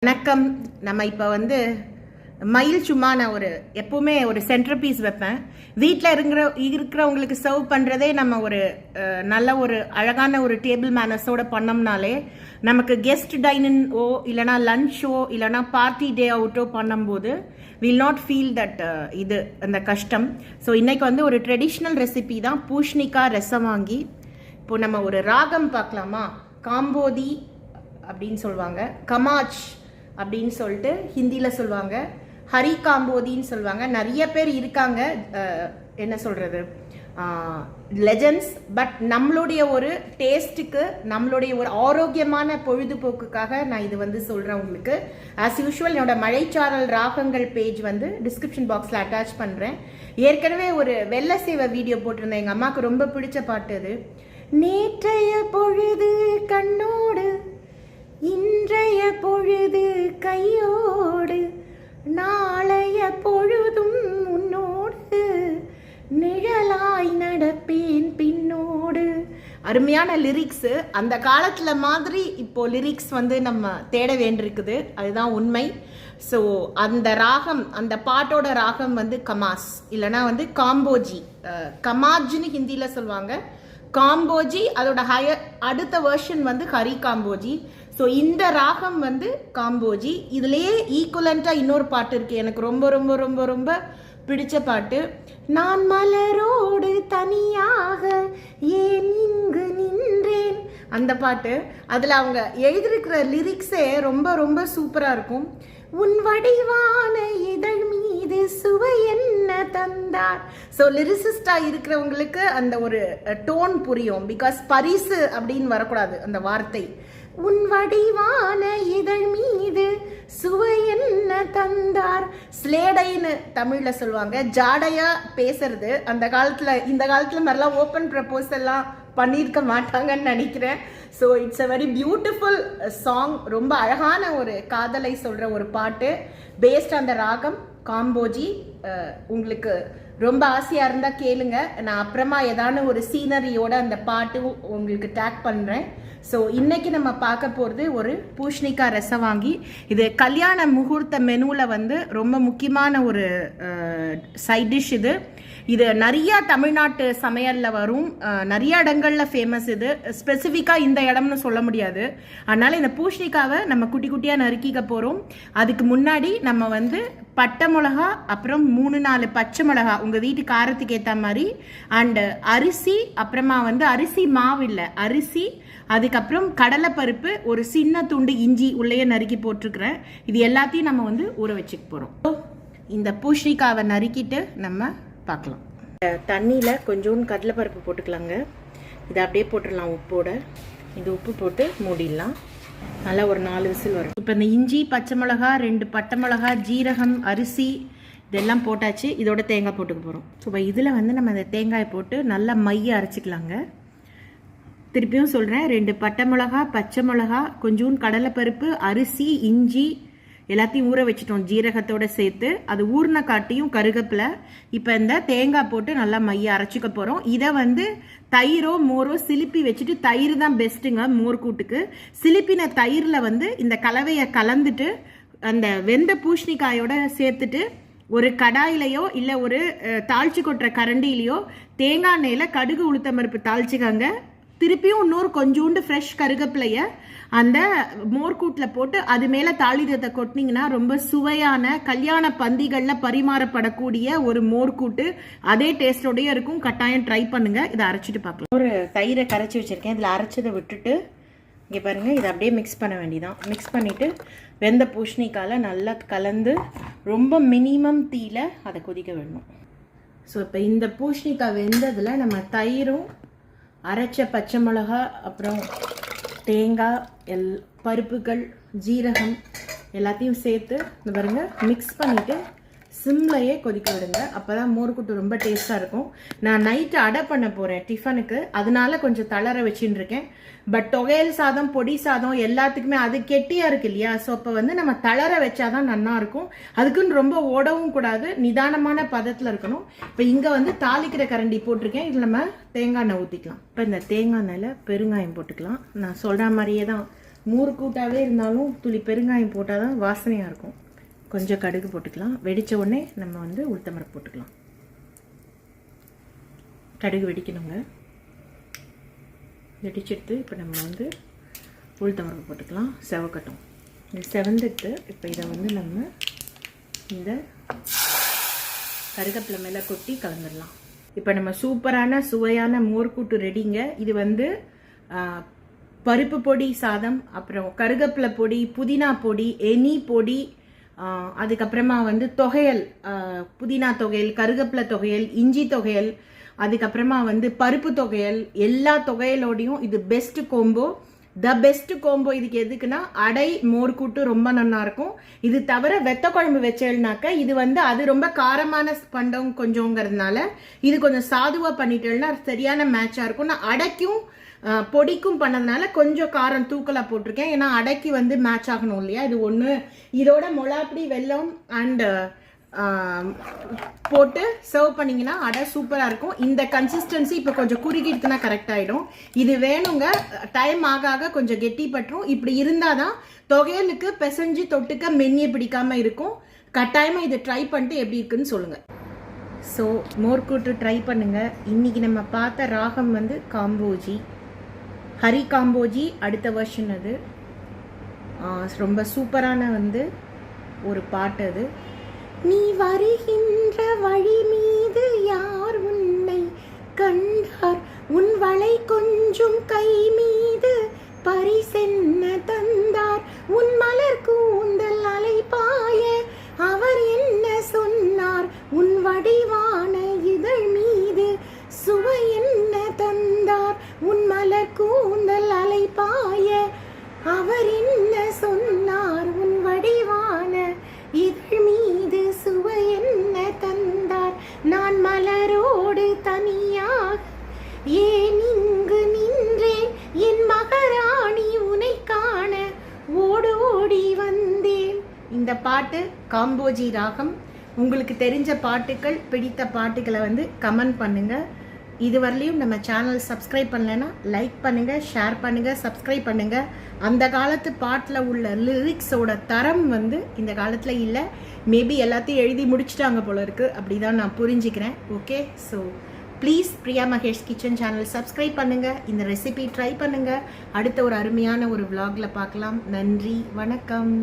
வணக்கம். நம்ம இப்போ மயில் சும்மா நான் எப்பவுமே ஒரு சென்டர் பீஸ் வைப்பேன். வீட்டில் இருக்கிறவங்களுக்கு சர்வ் பண்ணுறதே நம்ம நல்ல அழகான டேபிள் மேனர்ஸோட பண்ணோம்னாலே நமக்கு கெஸ்ட் டைனிங்கோ இல்லைனா லன்ச்சோ இல்லைனா பார்ட்டி டே அவுட்டோ பண்ணும்போது வில் நாட் ஃபீல் தட் இது அந்த கஷ்டம். ஸோ இன்னைக்கு ஒரு ட்ரெடிஷ்னல் ரெசிபி தான் பூஷ்ணிக்காய் ரசம் வாங்கி. இப்போ நம்ம ராகம் பார்க்கலாமா? காம்போதி அப்படின்னு சொல்லுவாங்க, கமாச் அப்படின்னு சொல்லிட்டு ஹிந்தியில் சொல்லுவாங்க, ஹரி காம்போதின்னு சொல்லுவாங்க. நிறைய பேர் இருக்காங்க, என்ன சொல்கிறது, லெஜண்ட்ஸ். பட் நம்மளுடைய டேஸ்ட்டுக்கு, நம்மளுடைய ஆரோக்கியமான பொழுதுபோக்குக்காக நான் இது சொல்கிறேன் உங்களுக்கு. ஆஸ் யூஷுவல் என்னோட மழைச்சாரல் ராகங்கள் பேஜ் டிஸ்கிரிப்ஷன் பாக்ஸில் அட்டாச் பண்ணுறேன். ஏற்கனவே வெள்ளை சேவை வீடியோ போட்டிருந்தேன். எங்கள் அம்மாவுக்கு ரொம்ப பிடிச்ச பாட்டு அது. நேற்றைய பொழுது கண்ணோடு, இன்றைய பொழுது கையோடு, நாளைய பொழுதும் உன்னோடு, நிழலாய் நடப்பேன் பின்னோடு. அருமையான லிரிக்ஸு. அந்த காலத்தில் மாதிரி இப்போ லிரிக்ஸ் நம்ம தேட வேண்டியிருக்குது, அதுதான் உண்மை. ஸோ அந்த ராகம், அந்த பாட்டோட ராகம் கமாஸ் இல்லைனா காம்போஜி. கமாஜ்னு ஹிந்தியில் சொல்லுவாங்க, காம்போஜி அதோட அடுத்த வெர்ஷன் ஹரி காம்போஜி. ஸோ இந்த ராகம் காம்போஜி. இதுலேயே ஈக்குவலண்ட்டாக இன்னொரு பாட்டு இருக்குது, எனக்கு ரொம்ப ரொம்ப ரொம்ப ரொம்ப பிடிச்ச பாட்டு. நான் மலரோடு தனியாக ஏன் இங்கு நின்றேன், அந்த பாட்டு. அதில் அவங்க எழுதியிருக்கிற லிரிக்ஸே ரொம்ப ரொம்ப சூப்பராக இருக்கும். உன் வடிவான இதழ் மீது சுவை என்ன தந்தார். ஸோ லிரிசிஸ்டாக இருக்கிறவங்களுக்கு அந்த டோன் புரியும். பிகாஸ் பரிசு அப்படின்னு வரக்கூடாது அந்த வார்த்தை. உன் வடிவான இதழ் மீது சுவை என்ன தந்தார். ஸ்லேடைன்னு தமிழில் சொல்லுவாங்க, ஜாடையா பேசுறது. அந்த காலத்தில், இந்த காலத்தில் மாதிரிலாம் ஓப்பன் ப்ரப்போசல்லாம் பண்ணியிருக்க மாட்டாங்கன்னு நினைக்கிறேன். So it's a very beautiful song. ரொம்ப அழகான காதலை சொல்கிற பாட்டு, பேஸ்ட் அந்த ராகம் காம்போஜி. உங்களுக்கு ரொம்ப ஆசையாக இருந்தால் கேளுங்க. நான் அப்புறமா ஏதான சீனரியோட அந்த பாட்டு உங்களுக்கு டேக் பண்ணுறேன். ஸோ இன்னைக்கு நம்ம பார்க்க போகிறது பூஷ்ணிக்காய் ரசம் வாங்கி. இது கல்யாண முகூர்த்த மெனுவில் ரொம்ப முக்கியமான சைட் டிஷ் இது. இது நிறையா தமிழ்நாட்டு சமையலில் வரும், நிறைய இடங்களில் ஃபேமஸ். இது ஸ்பெசிஃபிக்காக இந்த இடம்னு சொல்ல முடியாது. அதனால் இந்த பூஷ்ணிக்காவை நம்ம குட்டி குட்டியாக நறுக்கிக்க போகிறோம். அதுக்கு முன்னாடி நம்ம பட்டை மிளகா, அப்புறம் 3-4 பச்சை மிளகா உங்கள் வீட்டு காரத்துக்கு ஏற்ற மாதிரி, அண்டு அரிசி, அப்புறமா அரிசி மாவு இல்லை, அரிசி, அதுக்கப்புறம் கடலைப்பருப்பு, ஒரு சின்ன துண்டு இஞ்சி உள்ளேயே நறுக்கி போட்டிருக்கிறேன். இது எல்லாத்தையும் நம்ம ஊற வச்சுக்க போகிறோம். இந்த பூஷ்ணிக்காவை நறுக்கிட்டு நம்ம பார்க்கலாம். தண்ணியில் கொஞ்சோண்டு கடலைப்பருப்பு போட்டுக்கலாங்க. இதை அப்படியே போட்டுடலாம் உப்போட. இது உப்பு போட்டு மூடிடலாம். நல்லா ஒரு 4 விசில் வரும். இப்போ இந்த இஞ்சி, பச்சை மிளகா, 2 பட்டை மிளகா, ஜீரகம், அரிசி இதெல்லாம் போட்டாச்சு. இதோட தேங்காய் போட்டுக்க போகிறோம். ஸோ இப்போ இதில் நம்ம அந்த தேங்காயை போட்டு நல்லா மைய அரைச்சிக்கலாங்க. திருப்பியும் சொல்கிறேன், 2 பட்டை மிளகா, பச்சை மிளகா, கொஞ்சோண்டு கடலைப்பருப்பு, அரிசி, இஞ்சி எல்லாத்தையும் ஊற வச்சிட்டோம் ஜீரகத்தோடு சேர்த்து. அது ஊறின காட்டியும் கருகப்பில். இப்போ இந்த தேங்காய் போட்டு நல்லா மைய அரைச்சிக்க போகிறோம். இதை தயிரோ மோரோ சிலிப்பி வச்சுட்டு, தயிர் தான் பெஸ்ட்டுங்க மோர் கூட்டுக்கு. சிலிப்பின தயிரில் இந்த கலவையை கலந்துட்டு அந்த வெந்த பூஷ்ணிக்காயோட சேர்த்துட்டு ஒரு கடாயிலையோ இல்லை தாளிச்சு கொட்டுற கரண்டிலையோ தேங்காய் எண்ணெயில் கடுகு உளுத்தம்பருப்பு தாளிச்சுக்காங்க. திருப்பியும் இன்னொரு கொஞ்சோண்டு ஃப்ரெஷ் கருகப்பிலையை அந்த மோர்கூட்டில் போட்டு அது மேலே தாளிதத்தை கொட்டினீங்கன்னா ரொம்ப சுவையான கல்யாண பந்திகளில் பரிமாறப்படக்கூடிய மோர்கூட்டு. அதே டேஸ்டோடய இருக்கும். கட்டாயம் ட்ரை பண்ணுங்கள். இதை அரைச்சிட்டு பார்க்கலாம். தயிரை கரைச்சி வச்சுருக்கேன். இதில் அரைச்சதை விட்டுட்டு இங்கே பாருங்கள், இதை அப்படியே மிக்ஸ் பண்ண வேண்டியதான். மிக்ஸ் பண்ணிவிட்டு வெந்த பூஷ்ணிக்காயில் நல்லா கலந்து ரொம்ப மினிமம் தீயில் அதை கொதிக்க விடணும். ஸோ இப்போ இந்த பூஷ்ணிக்காய் வெந்ததில் நம்ம தயிரும், அரைச்ச பச்சை மிளகா, அப்புறம் தேங்காய், பருப்புகள், ஜீரகம் எல்லாத்தையும் சேர்த்து இந்த பாருங்க மிக்ஸ் பண்ணிவிட்டு சிம்லையே கொதிக்க விடுங்க. அப்போ தான் மோர்கூட்டு ரொம்ப டேஸ்ட்டாக இருக்கும். நான் நைட்டு அடை பண்ண போகிறேன் டிஃபனுக்கு, அதனால கொஞ்சம் தளர வச்சுட்டு இருக்கேன். பட் தொகையல் சாதம், பொடி சாதம் எல்லாத்துக்குமே அது கெட்டியாக இருக்கு இல்லையா? ஸோ அப்போ நம்ம தளர வச்சாதான் நல்லா இருக்கும். அதுக்குன்னு ரொம்ப ஓடவும் கூடாது, நிதானமான பதத்தில் இருக்கணும். இப்போ இங்கே தாளிக்கிற கரண்டி போட்டிருக்கேன். இதில் நம்ம தேங்காய் எண்ணெய் ஊற்றிக்கலாம். இப்போ இந்த தேங்காய் எண்ணெயில் பெருங்காயம் போட்டுக்கலாம். நான் சொல்கிற மாதிரியே தான் மூறு கூட்டாகவே இருந்தாலும் துளி பெருங்காயம் போட்டால் தான் வாசனையாக இருக்கும். கொஞ்சம் கடுகு போட்டுக்கலாம். வெடித்த உடனே நம்ம வந்து உளுத்தம்பருப்பு போட்டுக்கலாம். கடுகு வெடிக்கணுங்க. வெடிச்செடுத்து இப்போ நம்ம வந்து உளுத்தம்பருப்பு போட்டுக்கலாம். செவக்கட்டும். இது செவந்துட்டு இப்போ இதை வந்து நம்ம இந்த கருகப்பிலை மேலே கொட்டி கலந்துடலாம். இப்போ நம்ம சூப்பரான சுவையான மோர்க்கூட்டு ரெடிங்க. இது வந்து பருப்பு பொடி சாதம், அப்புறம் கருகப்பிலை பொடி, புதினா பொடி, எனி பொடி, அதுக்கப்புறமா வந்து தொகையல், புதினா தொகையல், கருகப்பிலை தொகையல், இஞ்சி தொகையல், அதுக்கப்புறமா வந்து பருப்பு தொகையல், எல்லா தொகையலோடையும் இது best combo. The best combo. இதுக்கு எதுக்குன்னா அடை மோர்க்கூட்டு ரொம்ப நல்லா இருக்கும். இது தவிர வெத்த குழம்பு வச்சேல்னாக்க இது வந்து அது ரொம்ப காரமான பண்டம் கொஞ்சங்கிறதுனால இது கொஞ்சம் சாதுவா பண்ணிட்டேன்னா சரியான மேட்சா இருக்கும். நான் அடைக்கும் பொடிக்கும் பண்ணதுனால கொஞ்சம் காரம் தூக்கலா போட்டிருக்கேன். ஏன்னா அடைக்கு வந்து மேட்ச் ஆகணும் இல்லையா. இது ஒன்று. இதோட மொளாப்படி வெல்லம் அண்ட் போட்டு சர்வ் பண்ணிங்கன்னா அடை சூப்பராக இருக்கும். இந்த கன்சிஸ்டன்சி இப்போ கொஞ்சம் குறுகிடுத்துனா கரெக்ட் ஆகிடும். இது வேணுங்க. டைம் ஆக ஆக கொஞ்சம் கெட்டி பட்டுரும். இப்படி இருந்தால் தான் தொகையலுக்கு பிசைஞ்சு தொட்டுக்க மென்னிய பிடிக்காமல் இருக்கும். கட்டாயமாக இதை ட்ரை பண்ணிட்டு எப்படி இருக்குன்னு சொல்லுங்கள். ஸோ மோர்க்கூட்டு ட்ரை பண்ணுங்கள். இன்றைக்கி நம்ம பார்த்த ராகம் வந்து காம்போஜி, ஹரி காம்போஜி அடுத்த வெர்ஷன். அது ரொம்ப சூப்பரான வந்து ஒரு பாட்டு அது. நீ வருகின்ற வழி மீது யார் உன்னை கண்டார், உன் வளை கொஞ்சம் கை மீது பரிசென்ன தந்தார், உன் மலர் கூந்தல் அலைபாய அவர் என்ன சொன்னார், உன் வடிவான இதழ் மீது சுவை என்ன தந்தார், உன் மலர் கூந்தல் அலைபாய அவர் என்ன சொன்னார், உன் வடிவான இதழ் மீது சுவை என்ன தந்தார், நான் மலரோடு தனியாக ஏன் இங்கு நின்றேன், என் மகாராணி உன்னை காண ஓடோடி வந்தேன். இந்த பாட்டு காம்போஜி ராகம். உங்களுக்கு தெரிஞ்ச பாட்டுகள், பிடித்த பாட்டுகளை வந்து கமெண்ட் பண்ணுங்க. இதுவரையிலையும் நம்ம சேனல் சப்ஸ்கிரைப் பண்ணலைன்னா லைக் பண்ணுங்கள், ஷேர் பண்ணுங்கள், சப்ஸ்கிரைப் பண்ணுங்கள். அந்த காலத்து பாட்டில் உள்ள லிரிக்ஸோட தரம் வந்து இந்த காலத்தில் இல்லை. மேபி எல்லாத்தையும் எழுதி முடிச்சிட்டாங்க போல இருக்குது. அப்படி தான் நான் புரிஞ்சுக்கிறேன். Okay, so please Priya Mahesh kitchen channel subscribe பண்ணுங்கள். இந்த ரெசிபி ட்ரை பண்ணுங்கள். அடுத்த ஒரு அருமையான ஒரு vlogல பார்க்கலாம். நன்றி, வணக்கம்.